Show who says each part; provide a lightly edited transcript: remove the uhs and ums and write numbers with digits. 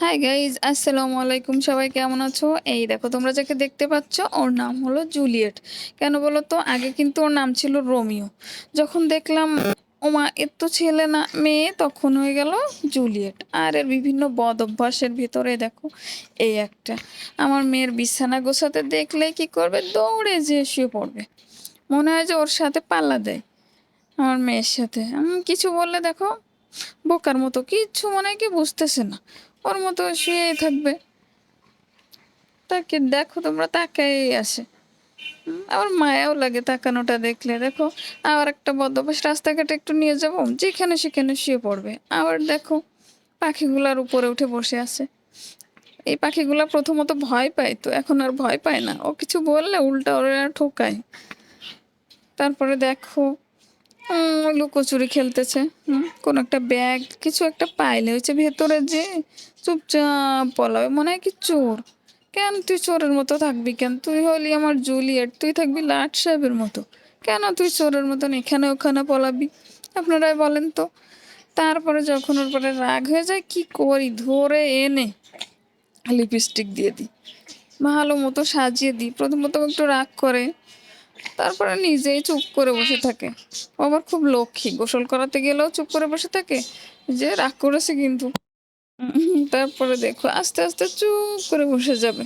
Speaker 1: Hi guys, আসসালামু আলাইকুম। সবাই কেমন আছো? এই দেখো, তোমরা যাকে দেখতে পাচ্ছ ওর নাম হলো জুলিয়েট। কেন বলো তো? আগে কিন্তু ওর নাম ছিল রোমিও। যখন দেখলাম ওমা এর তো ছেলে না মেয়ে, তখন হয়ে গেল জুলিয়েট। আর এর বিভিন্ন বদ অভ্যাসের ভিতরে দেখো এই একটা, আমার মেয়ের বিছানা গোছাতে দেখলে কি করবে? দৌড়ে যেয়ে শুয়ে পড়বে। মনে হয় যে ওর সাথে পাল্লা দেয় আমার মেয়ের সাথে। কিছু বললে দেখো বোকার মতো কিচ্ছু মনে হয় কি বুঝতেছে না, ওর মতো শুয়েই থাকবে। তাকে দেখো তোমরা, তাকাই আসে। আমার মায়াও লাগে তাকানোটা দেখলে। দেখো আবার একটা বদভ্যাস, রাস্তাঘাটে একটু নিয়ে যাবো, যেখানে সেখানে শুয়ে পড়বে। আবার দেখো পাখিগুলার উপরে উঠে বসে আছে। এই পাখিগুলা প্রথমত ভয় পায়, তো এখন আর ভয় পায় না। ও কিছু বললে উল্টা ওরা ঠোকায়। তারপরে দেখো লুকোচুরি খেলতেছে। কোনো একটা ব্যাগ কিছু একটা পাইলে হচ্ছে ভেতরে যে চুপচাপ পলাবে, মনে হয় কি চোর। কেন তুই চোরের মতো থাকবি? কেন? তুই হলি আমার জুলিয়েট, তুই থাকবি লাট সাহেবের মতো। কেন তুই চোরের মতন এখানে ওখানে পলাবি? আপনারাই বলেন তো। তারপরে যখন ওর পরে রাগ হয়ে যায়, কি করি? ধরে এনে লিপস্টিক দিয়ে দিই, ভালো মতো সাজিয়ে দিই। প্রথমত একটু রাগ করে, তারপরে নিজেই চুপ করে বসে থাকে। ও আবার খুব লক্ষ্মী, গোসল করাতে গেলেও চুপ করে বসে থাকে। যে রাগ করেছে কিন্তু। তারপরে দেখো আস্তে আস্তে চুপ করে বসে যাবে।